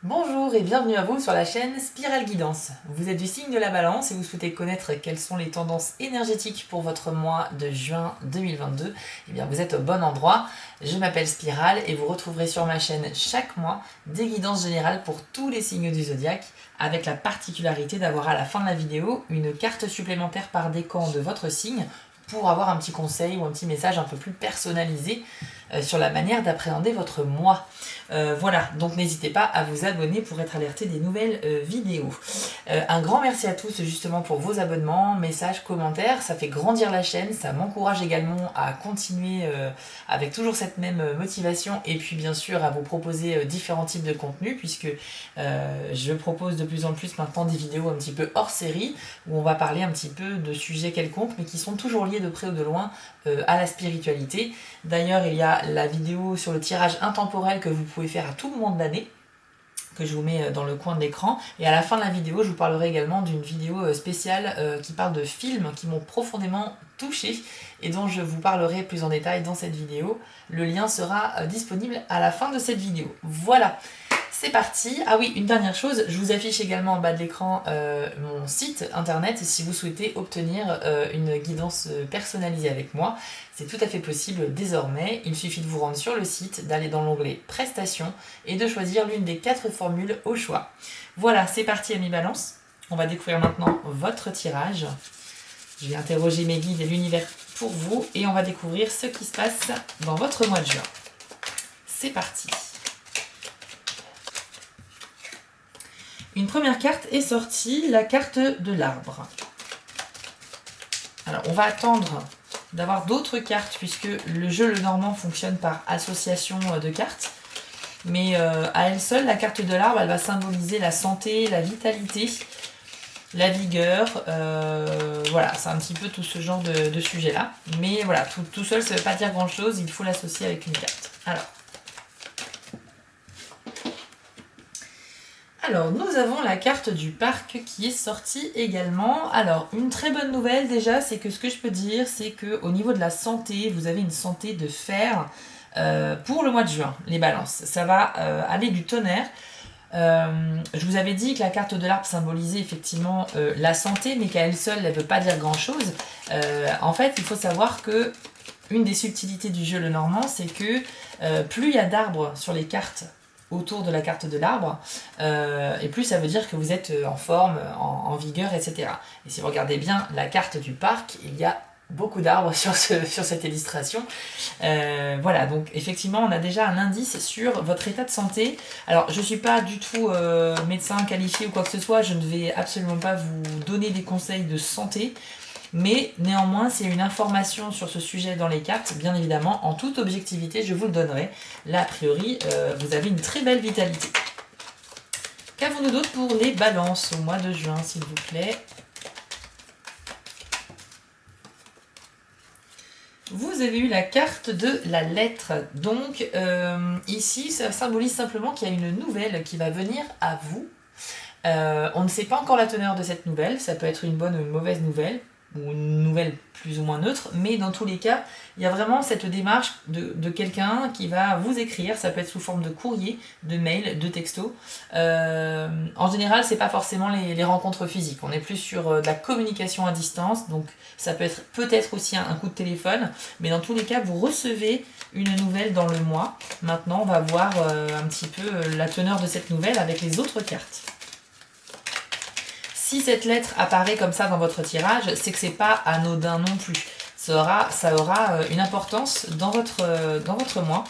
Bonjour et bienvenue à vous sur la chaîne Spirale Guidance. Vous êtes du signe de la Balance et vous souhaitez connaître quelles sont les tendances énergétiques pour votre mois de juin 2022. Eh bien vous êtes au bon endroit. Je m'appelle Spirale et vous retrouverez sur ma chaîne chaque mois des guidances générales pour tous les signes du zodiaque, avec la particularité d'avoir à la fin de la vidéo une carte supplémentaire par décan de votre signe pour avoir un petit conseil ou un petit message un peu plus personnalisé sur la manière d'appréhender votre mois. Voilà, donc n'hésitez pas à vous abonner pour être alerté des nouvelles vidéos. Un grand merci à tous justement pour vos abonnements, messages, commentaires, ça fait grandir la chaîne, ça m'encourage également à continuer avec toujours cette même motivation et puis bien sûr à vous proposer différents types de contenus puisque je propose de plus en plus maintenant des vidéos un petit peu hors série où on va parler un petit peu de sujets quelconques mais qui sont toujours liés de près ou de loin à la spiritualité. D'ailleurs, il y a la vidéo sur le tirage intemporel que vous pouvez faire à tout moment de l'année, que je vous mets dans le coin de l'écran. Et à la fin de la vidéo, je vous parlerai également d'une vidéo spéciale qui parle de films qui m'ont profondément touchée et dont je vous parlerai plus en détail dans cette vidéo. Le lien sera disponible à la fin de cette vidéo. Voilà, c'est parti. Ah oui, une dernière chose, je vous affiche également en bas de l'écran mon site internet si vous souhaitez obtenir une guidance personnalisée avec moi. C'est tout à fait possible désormais, il suffit de vous rendre sur le site, d'aller dans l'onglet Prestations et de choisir l'une des 4 formules au choix. Voilà, c'est parti amis Balance. On va découvrir maintenant votre tirage. Je vais interroger mes guides et l'univers pour vous et on va découvrir ce qui se passe dans votre mois de juin. C'est parti. Une première carte est sortie, la carte de l'arbre. Alors on va attendre d'avoir d'autres cartes puisque le jeu Le Normand fonctionne par association de cartes. Mais à elle seule, la carte de l'arbre, elle va symboliser la santé, la vitalité, la vigueur. Voilà, c'est un petit peu tout ce genre de sujet-là. Mais voilà, tout seul, ça ne veut pas dire grand-chose, il faut l'associer avec une carte. Alors, nous avons la carte du parc qui est sortie également. Alors, une très bonne nouvelle déjà, c'est que ce que je peux dire, c'est qu'au niveau de la santé, vous avez une santé de fer pour le mois de juin, les balances. Ça va aller du tonnerre. Je vous avais dit que la carte de l'arbre symbolisait effectivement la santé, mais qu'à elle seule, elle ne veut pas dire grand-chose. En fait, il faut savoir que une des subtilités du jeu Le Normand, c'est que plus il y a d'arbres sur les cartes autour de la carte de l'arbre, et plus ça veut dire que vous êtes en forme, en vigueur, etc. Et si vous regardez bien la carte du parc, il y a beaucoup d'arbres sur cette illustration. Voilà, donc effectivement, on a déjà un indice sur votre état de santé. Alors, je ne suis pas du tout médecin qualifié ou quoi que ce soit, je ne vais absolument pas vous donner des conseils de santé. Mais néanmoins, s'il y a une information sur ce sujet dans les cartes, bien évidemment, en toute objectivité, je vous le donnerai. Là, a priori, vous avez une très belle vitalité. Qu'avons-nous d'autre pour les balances au mois de juin, s'il vous plaît? Vous avez eu la carte de la lettre. Donc, ici, ça symbolise simplement qu'il y a une nouvelle qui va venir à vous. On ne sait pas encore la teneur de cette nouvelle. Ça peut être une bonne ou une mauvaise nouvelle, ou une nouvelle plus ou moins neutre, mais dans tous les cas, il y a vraiment cette démarche de quelqu'un qui va vous écrire, ça peut être sous forme de courrier, de mail, de texto. En général, c'est pas forcément les rencontres physiques, on est plus sur de la communication à distance, donc ça peut être peut-être aussi un coup de téléphone, mais dans tous les cas, vous recevez une nouvelle dans le mois. Maintenant, on va voir un petit peu la teneur de cette nouvelle avec les autres cartes. Si cette lettre apparaît comme ça dans votre tirage, c'est que c'est pas anodin non plus. Ça aura une importance dans votre mois.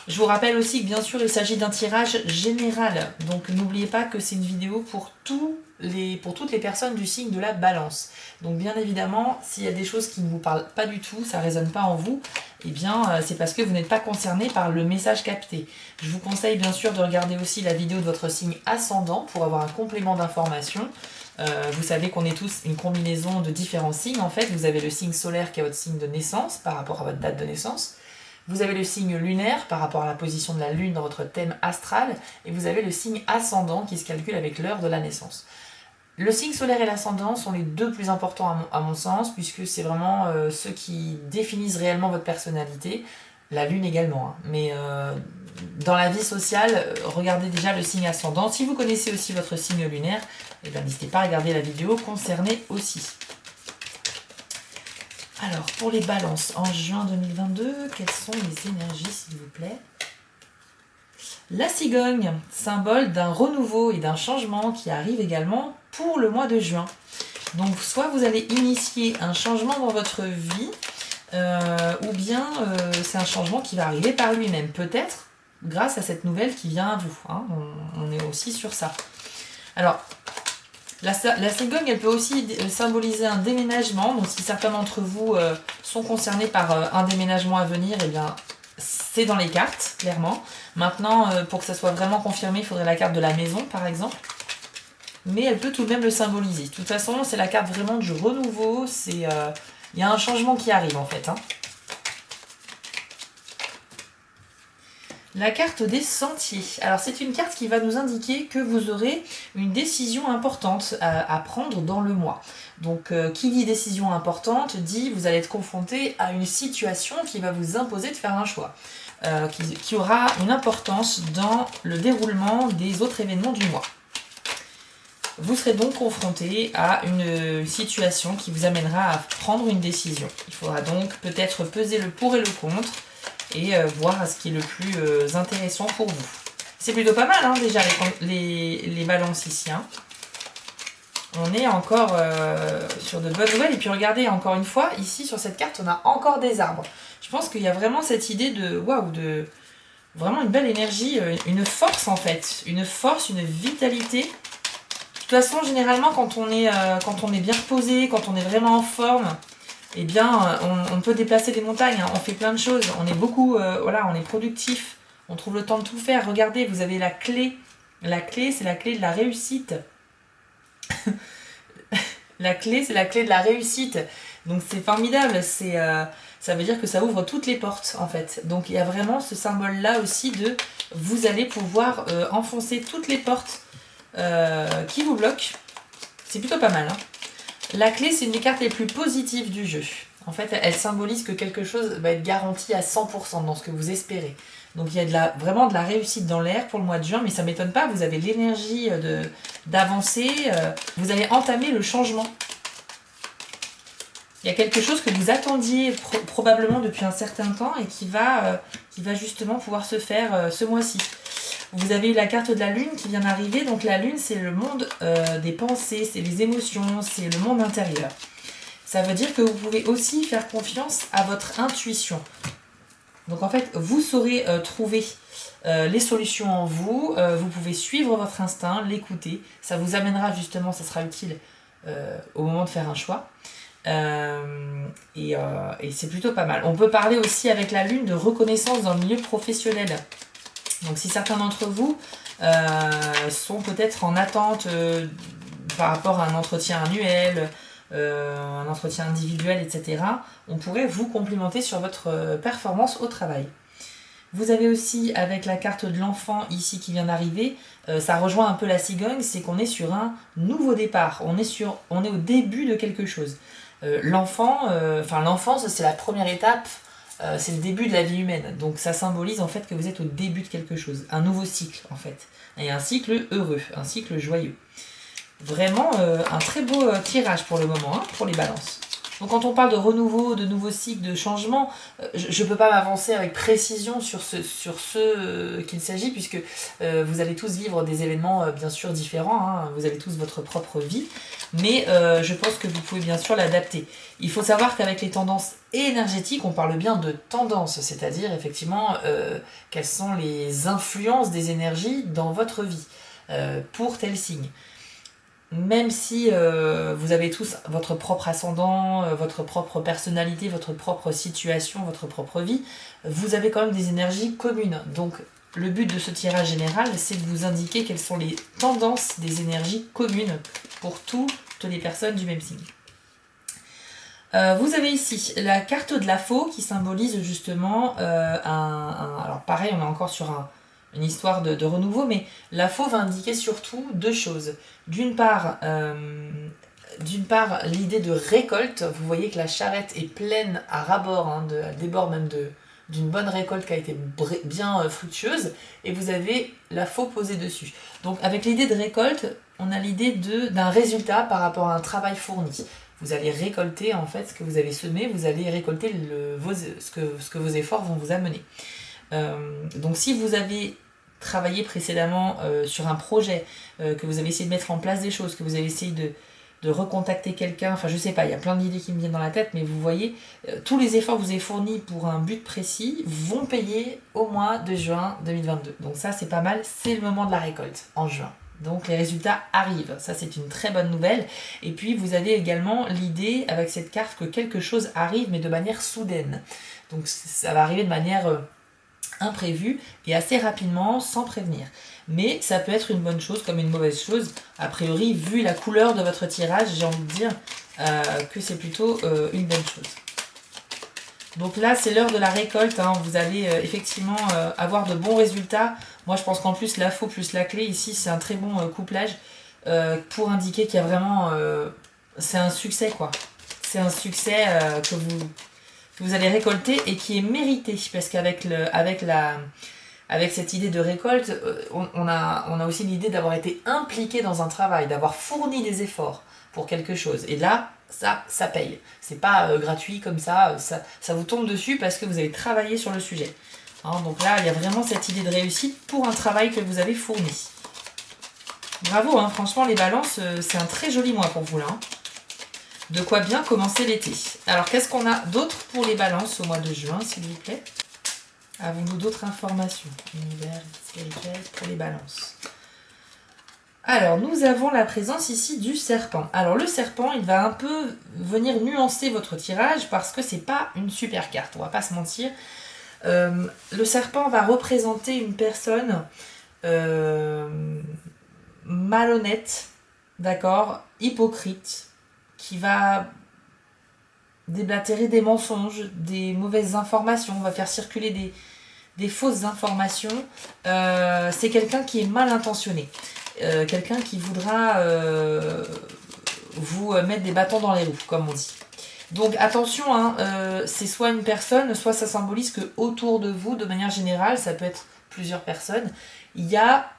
Je vous rappelle aussi que bien sûr il s'agit d'un tirage général, donc n'oubliez pas que c'est une vidéo pour toutes les personnes du signe de la Balance. Donc bien évidemment, s'il y a des choses qui ne vous parlent pas du tout, ça ne résonne pas en vous, eh bien c'est parce que vous n'êtes pas concerné par le message capté. Je vous conseille bien sûr de regarder aussi la vidéo de votre signe ascendant pour avoir un complément d'information. Vous savez qu'on est tous une combinaison de différents signes. En fait, vous avez le signe solaire qui est votre signe de naissance par rapport à votre date de naissance. Vous avez le signe lunaire par rapport à la position de la lune dans votre thème astral. Et vous avez le signe ascendant qui se calcule avec l'heure de la naissance. Le signe solaire et l'ascendant sont les deux plus importants à mon sens, puisque c'est vraiment ceux qui définissent réellement votre personnalité. La lune également, hein. Mais dans la vie sociale, regardez déjà le signe ascendant. Si vous connaissez aussi votre signe lunaire, eh bien, n'hésitez pas à regarder la vidéo concernée aussi. Alors, pour les balances, en juin 2022, quelles sont les énergies, s'il vous plaît? La cigogne, symbole d'un renouveau et d'un changement qui arrive également pour le mois de juin. Donc, soit vous allez initier un changement dans votre vie, ou bien c'est un changement qui va arriver par lui-même, peut-être grâce à cette nouvelle qui vient à vous, hein. On est aussi sur ça. Alors, la cigogne, elle peut aussi symboliser un déménagement. Donc si certains d'entre vous sont concernés par un déménagement à venir, eh bien c'est dans les cartes, clairement. Maintenant, pour que ça soit vraiment confirmé, il faudrait la carte de la maison, par exemple. Mais elle peut tout de même le symboliser. De toute façon, c'est la carte vraiment du renouveau. Il y a un changement qui arrive, en fait, hein. La carte des sentiers. Alors c'est une carte qui va nous indiquer que vous aurez une décision importante à prendre dans le mois. Donc qui dit décision importante dit vous allez être confronté à une situation qui va vous imposer de faire un choix. Qui aura une importance dans le déroulement des autres événements du mois. Vous serez donc confronté à une situation qui vous amènera à prendre une décision. Il faudra donc peut-être peser le pour et le contre et voir ce qui est le plus intéressant pour vous. C'est plutôt pas mal, hein, déjà les balances ici, hein. On est encore sur de bonnes nouvelles. Et puis regardez, encore une fois, ici sur cette carte, on a encore des arbres. Je pense qu'il y a vraiment cette idée de waouh, de vraiment une belle énergie, une force en fait, une force, une vitalité. De toute façon, généralement, quand on est bien reposé, quand on est vraiment en forme, eh bien, on peut déplacer des montagnes, hein, on fait plein de choses, on est beaucoup, voilà, on est productif, on trouve le temps de tout faire. Regardez, vous avez la clé. La clé, c'est la clé de la réussite. La clé, c'est la clé de la réussite. Donc c'est formidable, ça veut dire que ça ouvre toutes les portes, en fait. Donc il y a vraiment ce symbole-là aussi de vous allez pouvoir enfoncer toutes les portes qui vous bloquent. C'est plutôt pas mal, hein. La clé, c'est une des cartes les plus positives du jeu. En fait, elle symbolise que quelque chose va être garanti à 100% dans ce que vous espérez. Donc il y a vraiment de la réussite dans l'air pour le mois de juin, mais ça ne m'étonne pas, vous avez l'énergie d'avancer, vous allez entamer le changement. Il y a quelque chose que vous attendiez probablement depuis un certain temps et qui va justement pouvoir se faire ce mois-ci. Vous avez eu la carte de la lune qui vient d'arriver. Donc la lune, c'est le monde des pensées, c'est les émotions, c'est le monde intérieur. Ça veut dire que vous pouvez aussi faire confiance à votre intuition. Donc en fait, vous saurez trouver les solutions en vous. Vous pouvez suivre votre instinct, l'écouter. Ça vous amènera justement, ça sera utile au moment de faire un choix. Et c'est plutôt pas mal. On peut parler aussi avec la lune de reconnaissance dans le milieu professionnel. Donc si certains d'entre vous sont peut-être en attente par rapport à un entretien annuel, un entretien individuel, etc., on pourrait vous complimenter sur votre performance au travail. Vous avez aussi, avec la carte de l'enfant ici qui vient d'arriver, ça rejoint un peu la cigogne, c'est qu'on est sur un nouveau départ, on est au début de quelque chose. L'enfance, c'est la première étape. C'est le début de la vie humaine, donc ça symbolise en fait que vous êtes au début de quelque chose, un nouveau cycle en fait, et un cycle heureux, un cycle joyeux. Vraiment un très beau tirage pour le moment, hein, pour les balances. Donc quand on parle de renouveau, de nouveau cycle, de changement, je ne peux pas m'avancer avec précision sur ce qu'il s'agit, puisque vous allez tous vivre des événements bien sûr différents, hein, vous avez tous votre propre vie, mais je pense que vous pouvez bien sûr l'adapter. Il faut savoir qu'avec les tendances énergétiques, on parle bien de tendances, c'est-à-dire effectivement quelles sont les influences des énergies dans votre vie pour tel signe. Même si vous avez tous votre propre ascendant, votre propre personnalité, votre propre situation, votre propre vie, vous avez quand même des énergies communes. Donc le but de ce tirage général, c'est de vous indiquer quelles sont les tendances des énergies communes pour toutes les personnes du même signe. Vous avez ici la carte de la faux qui symbolise justement alors pareil, on est encore sur une histoire de renouveau, mais la faux va indiquer surtout deux choses. D'une part, l'idée de récolte. Vous voyez que la charrette est pleine à ras-bord, hein, elle déborde même d'une bonne récolte qui a été bien fructueuse, et vous avez la faux posée dessus. Donc avec l'idée de récolte, on a l'idée d'un résultat par rapport à un travail fourni. Vous allez récolter en fait ce que vous avez semé, vous allez récolter ce que vos efforts vont vous amener. Donc si vous avez travaillé précédemment sur un projet, que vous avez essayé de mettre en place des choses, que vous avez essayé de recontacter quelqu'un, enfin je sais pas, il y a plein d'idées qui me viennent dans la tête, mais vous voyez, tous les efforts que vous avez fournis pour un but précis vont payer au mois de juin 2022. Donc ça c'est pas mal, c'est le moment de la récolte, en juin. Donc les résultats arrivent, ça c'est une très bonne nouvelle. Et puis vous avez également l'idée avec cette carte que quelque chose arrive mais de manière soudaine. Donc ça va arriver de manière imprévue et assez rapidement sans prévenir. Mais ça peut être une bonne chose comme une mauvaise chose. A priori, vu la couleur de votre tirage, j'ai envie de dire que c'est plutôt une bonne chose. Donc là, c'est l'heure de la récolte. Hein. Vous allez effectivement avoir de bons résultats. Moi, je pense qu'en plus, la faux plus la clé, ici, c'est un très bon couplage pour indiquer qu'il y a vraiment... c'est un succès, quoi. C'est un succès que vous allez récolter et qui est mérité. Parce qu'avec avec cette idée de récolte, on a aussi l'idée d'avoir été impliqué dans un travail, d'avoir fourni des efforts pour quelque chose. Et là, ça paye. C'est pas gratuit comme ça vous tombe dessus parce que vous avez travaillé sur le sujet. Hein, donc là, il y a vraiment cette idée de réussite pour un travail que vous avez fourni. Bravo, hein, franchement, les balances, c'est un très joli mois pour vous là. Hein. De quoi bien commencer l'été. Alors, qu'est-ce qu'on a d'autre pour les balances au mois de juin, s'il vous plaît? Avons-nous d'autres informations? Univers spirituel pour les balances. Alors, nous avons la présence ici du serpent. Alors, le serpent, il va un peu venir nuancer votre tirage parce que c'est pas une super carte, on va pas se mentir. Le serpent va représenter une personne malhonnête, d'accord, hypocrite, qui va déblatérer des mensonges, des mauvaises informations, on va faire circuler des fausses informations. C'est quelqu'un qui est mal intentionné. Quelqu'un qui voudra vous mettre des bâtons dans les roues, comme on dit. Donc attention, hein, c'est soit une personne, soit ça symbolise que autour de vous, de manière générale, ça peut être plusieurs personnes, il y a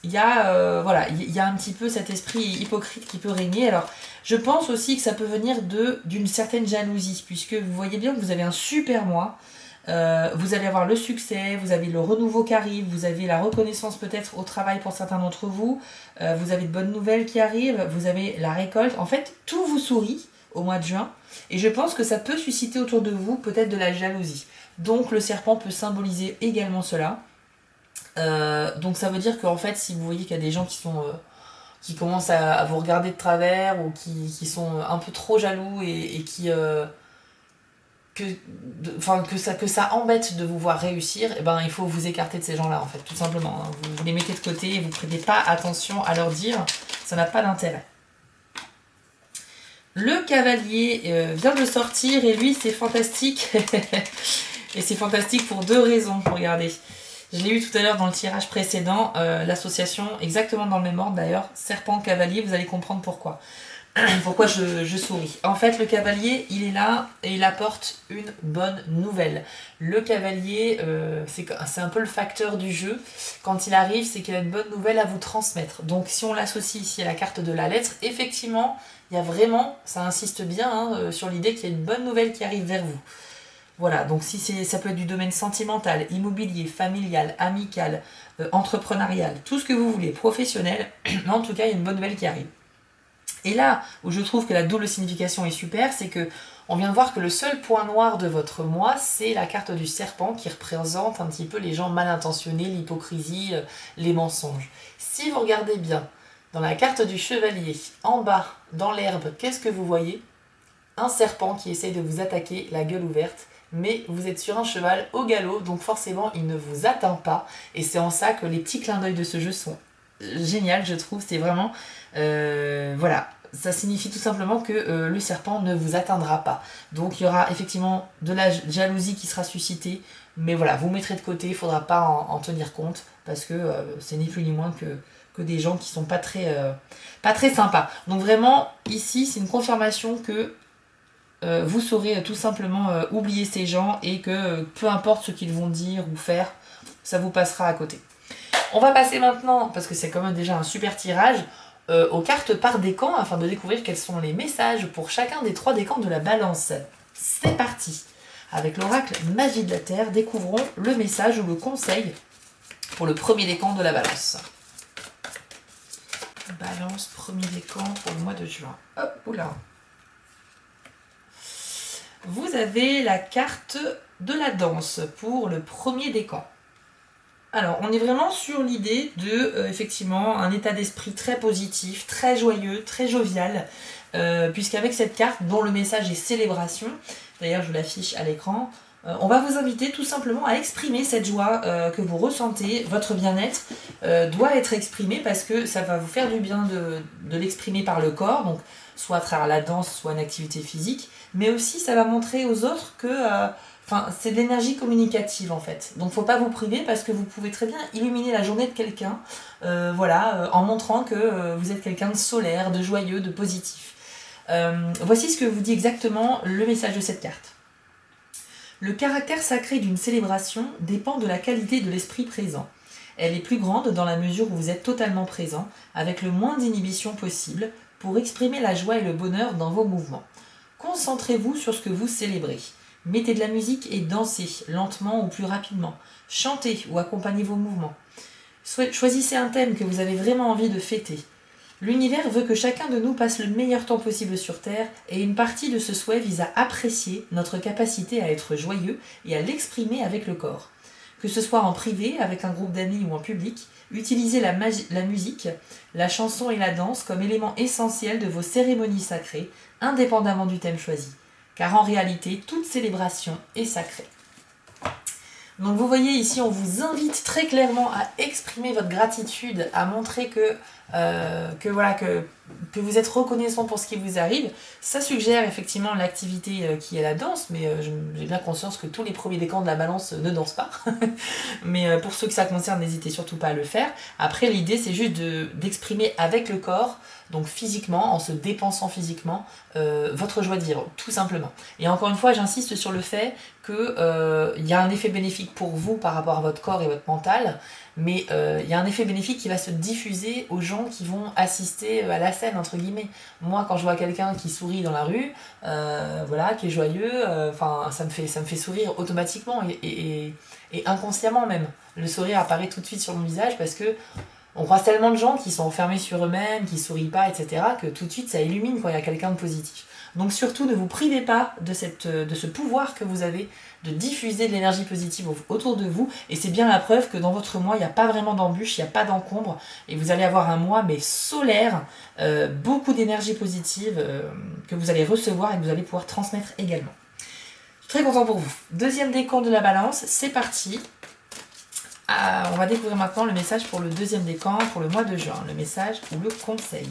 un petit peu cet esprit hypocrite qui peut régner. Alors, je pense aussi que ça peut venir d'une certaine jalousie, puisque vous voyez bien que vous avez un super mois. Vous allez avoir le succès, vous avez le renouveau qui arrive, vous avez la reconnaissance peut-être au travail pour certains d'entre vous, vous avez de bonnes nouvelles qui arrivent, vous avez la récolte. En fait, tout vous sourit au mois de juin, et je pense que ça peut susciter autour de vous peut-être de la jalousie. Donc le serpent peut symboliser également cela. Donc ça veut dire qu'en fait, si vous voyez qu'il y a des gens qui commencent à vous regarder de travers ou qui sont un peu trop jaloux et que ça embête de vous voir réussir, et ben il faut vous écarter de ces gens-là en fait, tout simplement. Hein. Vous les mettez de côté et vous ne prêtez pas attention à leur dire, ça n'a pas d'intérêt. Le cavalier vient de sortir et lui c'est fantastique. Et c'est fantastique pour deux raisons, regardez. Je l'ai eu tout à l'heure dans le tirage précédent, l'association, exactement dans le même ordre d'ailleurs, serpent-cavalier, vous allez comprendre pourquoi. Pourquoi je souris. En fait, le cavalier, il est là et il apporte une bonne nouvelle. Le cavalier, c'est un peu le facteur du jeu. Quand il arrive, c'est qu'il a une bonne nouvelle à vous transmettre. Donc si on l'associe ici à la carte de la lettre, effectivement, il y a vraiment, ça insiste bien hein, sur l'idée qu'il y a une bonne nouvelle qui arrive vers vous. Voilà, donc si ça peut être du domaine sentimental, immobilier, familial, amical, entrepreneurial, tout ce que vous voulez, professionnel, mais en tout cas, il y a une bonne nouvelle qui arrive. Et là où je trouve que la double signification est super, c'est que on vient de voir que le seul point noir de votre mois, c'est la carte du serpent qui représente un petit peu les gens mal intentionnés, l'hypocrisie, les mensonges. Si vous regardez bien, dans la carte du chevalier, en bas, dans l'herbe, qu'est-ce que vous voyez? Un serpent qui essaye de vous attaquer, la gueule ouverte, mais vous êtes sur un cheval au galop, donc forcément il ne vous atteint pas, et c'est en ça que les petits clins d'œil de ce jeu sont génial, je trouve. C'est vraiment voilà, ça signifie tout simplement que le serpent ne vous atteindra pas. Donc il y aura effectivement de la jalousie qui sera suscitée, mais voilà, vous mettrez de côté, il ne faudra pas en tenir compte parce que c'est ni plus ni moins que des gens qui sont pas très sympas. Donc vraiment ici c'est une confirmation que vous saurez tout simplement oublier ces gens et que peu importe ce qu'ils vont dire ou faire, ça vous passera à côté. On va passer maintenant, parce que c'est quand même déjà un super tirage, aux cartes par décan afin de découvrir quels sont les messages pour chacun des 3 décans de la balance. C'est parti! Avec l'oracle Magie de la Terre, découvrons le message ou le conseil pour le premier décan de la balance. Balance, premier décan pour le mois de juin. Hop, oula! Vous avez la carte de la danse pour le premier décan. Alors, on est vraiment sur l'idée de, effectivement, un état d'esprit très positif, très joyeux, très jovial, puisqu'avec cette carte, dont le message est célébration, d'ailleurs je vous l'affiche à l'écran, on va vous inviter tout simplement à exprimer cette joie que vous ressentez, votre bien-être doit être exprimé parce que ça va vous faire du bien de l'exprimer par le corps, donc soit à travers la danse, soit une activité physique, mais aussi ça va montrer aux autres que c'est de l'énergie communicative en fait. Donc faut pas vous priver parce que vous pouvez très bien illuminer la journée de quelqu'un en montrant que vous êtes quelqu'un de solaire, de joyeux, de positif. Voici ce que vous dit exactement le message de cette carte. Le caractère sacré d'une célébration dépend de la qualité de l'esprit présent. Elle est plus grande dans la mesure où vous êtes totalement présent, avec le moins d'inhibition possible, pour exprimer la joie et le bonheur dans vos mouvements. Concentrez-vous sur ce que vous célébrez. Mettez de la musique et dansez, lentement ou plus rapidement. Chantez ou accompagnez vos mouvements. Choisissez un thème que vous avez vraiment envie de fêter. L'univers veut que chacun de nous passe le meilleur temps possible sur Terre et une partie de ce souhait vise à apprécier notre capacité à être joyeux et à l'exprimer avec le corps. Que ce soit en privé, avec un groupe d'amis ou en public, utilisez la musique, la chanson et la danse comme éléments essentiels de vos cérémonies sacrées, indépendamment du thème choisi. Car en réalité, toute célébration est sacrée. Donc vous voyez ici, on vous invite très clairement à exprimer votre gratitude, à montrer que vous êtes reconnaissant pour ce qui vous arrive. Ça suggère effectivement l'activité qui est la danse, mais j'ai bien conscience que tous les premiers décans de la balance ne dansent pas. Mais pour ceux que ça concerne, n'hésitez surtout pas à le faire. Après, l'idée, c'est juste d'exprimer avec le corps, donc physiquement, en se dépensant physiquement, votre joie de vivre, tout simplement. Et encore une fois, j'insiste sur le fait qu'il y a un effet bénéfique pour vous par rapport à votre corps et votre mental, mais il y a un effet bénéfique qui va se diffuser aux gens qui vont assister à la scène, entre guillemets. Moi, quand je vois quelqu'un qui sourit dans la rue, qui est joyeux, ça me fait sourire automatiquement et inconsciemment même. Le sourire apparaît tout de suite sur mon visage parce que on croise tellement de gens qui sont enfermés sur eux-mêmes, qui sourient pas, etc., que tout de suite ça illumine quand il y a quelqu'un de positif. Donc surtout, ne vous privez pas de ce pouvoir que vous avez de diffuser de l'énergie positive autour de vous. Et c'est bien la preuve que dans votre mois, il n'y a pas vraiment d'embûches, il n'y a pas d'encombre. Et vous allez avoir un mois, mais solaire, beaucoup d'énergie positive que vous allez recevoir et que vous allez pouvoir transmettre également. Je suis très content pour vous. Deuxième décan de la balance, c'est parti. On va découvrir maintenant le message pour le deuxième décan pour le mois de juin. Le message ou le conseil.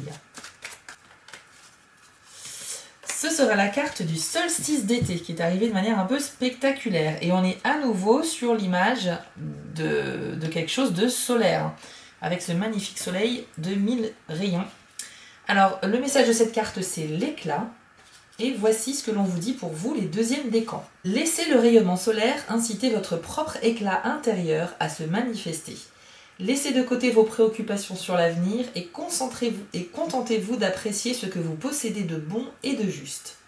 Ce sera la carte du solstice d'été qui est arrivée de manière un peu spectaculaire. Et on est à nouveau sur l'image de quelque chose de solaire, avec ce magnifique soleil de 1000 rayons. Alors, le message de cette carte, c'est l'éclat. Et voici ce que l'on vous dit pour vous, les deuxièmes décans. Laissez le rayonnement solaire inciter votre propre éclat intérieur à se manifester. Laissez de côté vos préoccupations sur l'avenir et concentrez-vous et contentez-vous d'apprécier ce que vous possédez de bon et de juste.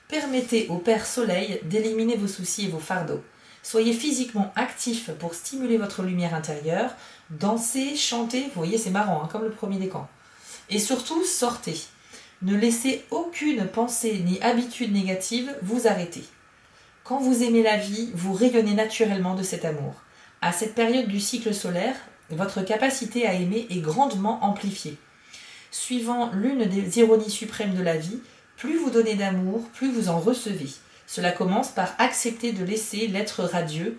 Permettez au Père Soleil d'éliminer vos soucis et vos fardeaux. Soyez physiquement actif pour stimuler votre lumière intérieure. Dansez, chantez, vous voyez c'est marrant, hein, comme le premier décan. Et surtout, sortez. Ne laissez aucune pensée ni habitude négative vous arrêter. Quand vous aimez la vie, vous rayonnez naturellement de cet amour. À cette période du cycle solaire, votre capacité à aimer est grandement amplifiée. Suivant l'une des ironies suprêmes de la vie, plus vous donnez d'amour, plus vous en recevez. Cela commence par accepter de laisser l'être radieux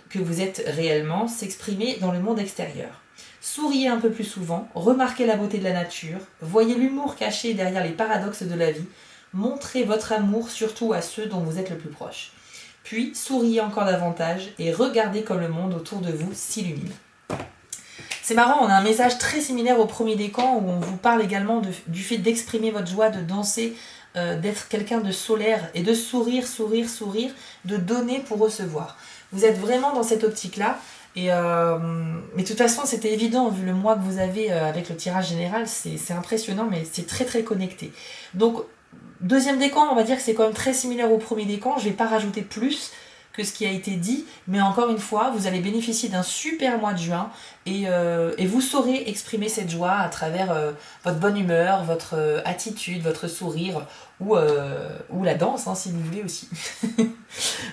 que vous êtes réellement s'exprimer dans le monde extérieur. Souriez un peu plus souvent, remarquez la beauté de la nature, voyez l'humour caché derrière les paradoxes de la vie, montrez votre amour surtout à ceux dont vous êtes le plus proche. Puis souriez encore davantage et regardez comme le monde autour de vous s'illumine. C'est marrant, on a un message très similaire au premier décan où on vous parle également du fait d'exprimer votre joie, de danser d'être quelqu'un de solaire et de sourire, sourire, sourire, de donner pour recevoir. Vous êtes vraiment dans cette optique-là. Mais de toute façon, c'était évident, vu le mois que vous avez avec le tirage général, c'est impressionnant, mais c'est très très connecté. Donc, deuxième décan, on va dire que c'est quand même très similaire au premier décan. Je ne vais pas rajouter plus que ce qui a été dit, mais encore une fois, vous allez bénéficier d'un super mois de juin et vous saurez exprimer cette joie à travers votre bonne humeur, votre attitude, votre sourire ou la danse, hein, si vous voulez aussi.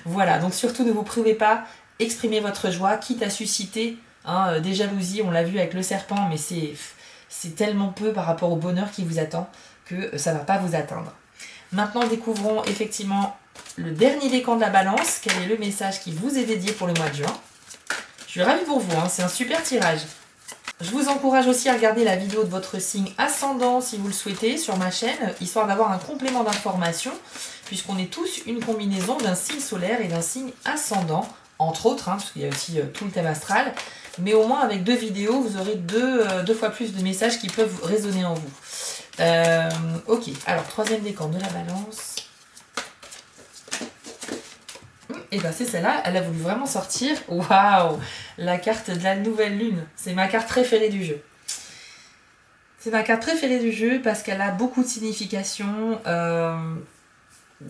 Voilà, donc surtout ne vous privez pas, exprimez votre joie, quitte à susciter des jalousies, on l'a vu avec le serpent, mais c'est tellement peu par rapport au bonheur qui vous attend que ça ne va pas vous atteindre. Maintenant, découvrons effectivement le dernier décan de la balance. Quel est le message qui vous est dédié pour le mois de juin? Je suis ravie pour vous, c'est un super tirage. Je vous encourage aussi à regarder la vidéo de votre signe ascendant si vous le souhaitez sur ma chaîne, histoire d'avoir un complément d'information, puisqu'on est tous une combinaison d'un signe solaire et d'un signe ascendant, entre autres, parce qu'il y a aussi tout le thème astral. Mais au moins avec 2 vidéos, vous aurez deux fois plus de messages qui peuvent résonner en vous. Ok, alors troisième décan de la balance. Et bien c'est celle-là, elle a voulu vraiment sortir. Waouh, la carte de la nouvelle lune. C'est ma carte préférée du jeu. C'est ma carte préférée du jeu parce qu'elle a beaucoup de significations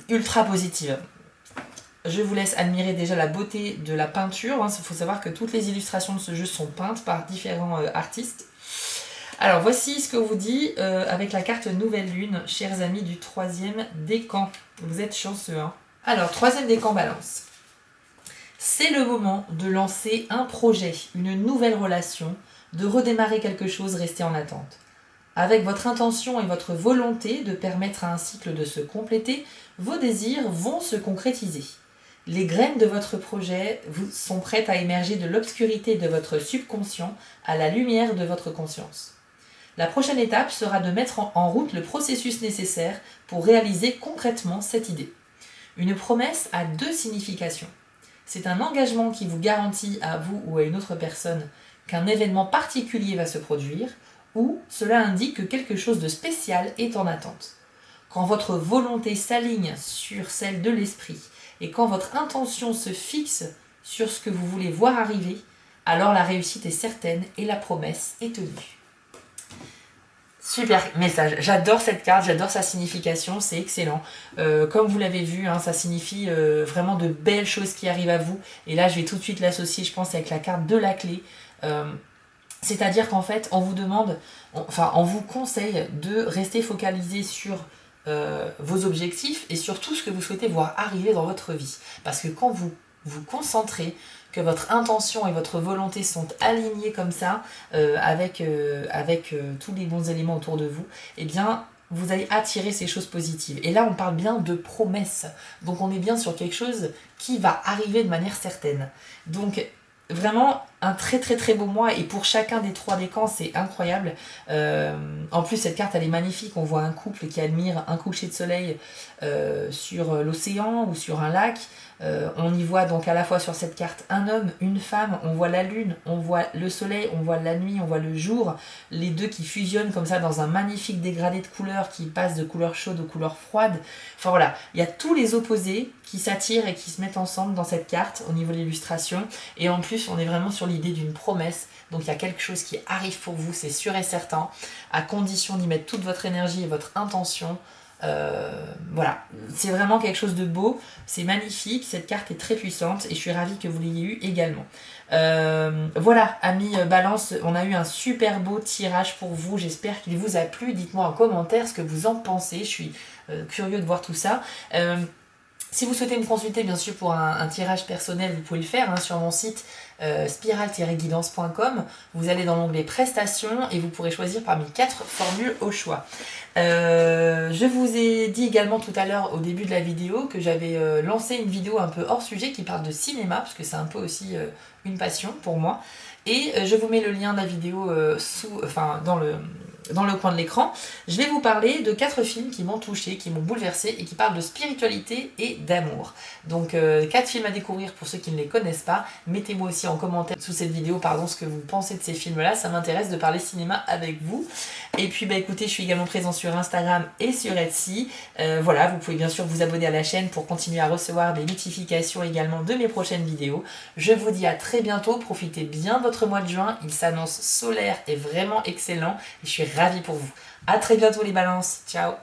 ultra positives. Je vous laisse admirer déjà la beauté de la peinture. Il faut savoir que toutes les illustrations de ce jeu sont peintes par différents artistes. Alors voici ce que vous dit avec la carte Nouvelle Lune, chers amis du troisième décan. Vous êtes chanceux, Alors, troisième décan balance. C'est le moment de lancer un projet, une nouvelle relation, de redémarrer quelque chose resté en attente. Avec votre intention et votre volonté de permettre à un cycle de se compléter, vos désirs vont se concrétiser. Les graines de votre projet sont prêtes à émerger de l'obscurité de votre subconscient à la lumière de votre conscience. La prochaine étape sera de mettre en route le processus nécessaire pour réaliser concrètement cette idée. Une promesse a 2 significations. C'est un engagement qui vous garantit à vous ou à une autre personne qu'un événement particulier va se produire, ou cela indique que quelque chose de spécial est en attente. Quand votre volonté s'aligne sur celle de l'esprit et quand votre intention se fixe sur ce que vous voulez voir arriver, alors la réussite est certaine et la promesse est tenue. Super message, j'adore cette carte, j'adore sa signification, c'est excellent. Comme vous l'avez vu, ça signifie vraiment de belles choses qui arrivent à vous. Et là, je vais tout de suite l'associer, je pense, avec la carte de la clé. C'est-à-dire qu'en fait, on vous demande, on vous conseille de rester focalisé sur vos objectifs et sur tout ce que vous souhaitez voir arriver dans votre vie. Parce que quand vous vous concentrez, que votre intention et votre volonté sont alignées comme ça, avec tous les bons éléments autour de vous, eh bien, vous allez attirer ces choses positives. Et là, on parle bien de promesses. Donc, on est bien sur quelque chose qui va arriver de manière certaine. Donc, vraiment, un très très très beau mois. Et pour chacun des 3 décans, c'est incroyable. En plus, cette carte, elle est magnifique. On voit un couple qui admire un coucher de soleil sur l'océan ou sur un lac. On y voit donc à la fois sur cette carte un homme, une femme, on voit la lune, on voit le soleil, on voit la nuit, on voit le jour, les deux qui fusionnent comme ça dans un magnifique dégradé de couleurs qui passe de couleurs chaudes aux couleurs froides. Enfin voilà, il y a tous les opposés qui s'attirent et qui se mettent ensemble dans cette carte au niveau de l'illustration. Et en plus, on est vraiment sur l'idée d'une promesse. Donc il y a quelque chose qui arrive pour vous, c'est sûr et certain, à condition d'y mettre toute votre énergie et votre intention. Voilà, c'est vraiment quelque chose de beau, c'est magnifique, cette carte est très puissante et je suis ravie que vous l'ayez eu également. Voilà, amis Balance, on a eu un super beau tirage pour vous, j'espère qu'il vous a plu, dites-moi en commentaire ce que vous en pensez, je suis curieux de voir tout ça. Si vous souhaitez me consulter bien sûr pour un tirage personnel, vous pouvez le faire sur mon site spiral-guidance.com. Vous allez dans l'onglet prestations et vous pourrez choisir parmi 4 formules au choix. Je vous ai dit également tout à l'heure au début de la vidéo que j'avais lancé une vidéo un peu hors sujet qui parle de cinéma, parce que c'est un peu aussi une passion pour moi. Et je vous mets le lien de la vidéo dans le coin de l'écran, je vais vous parler de 4 films qui m'ont touché, qui m'ont bouleversé et qui parlent de spiritualité et d'amour. Donc 4 films à découvrir pour ceux qui ne les connaissent pas. Mettez-moi aussi en commentaire sous cette vidéo ce que vous pensez de ces films-là, ça m'intéresse de parler cinéma avec vous. Et puis écoutez, je suis également présent sur Instagram et sur Etsy. Voilà, vous pouvez bien sûr vous abonner à la chaîne pour continuer à recevoir des notifications également de mes prochaines vidéos. Je vous dis à très bientôt, profitez bien de votre mois de juin, il s'annonce solaire et vraiment excellent et je suis ravie pour vous. À très bientôt les balances, ciao!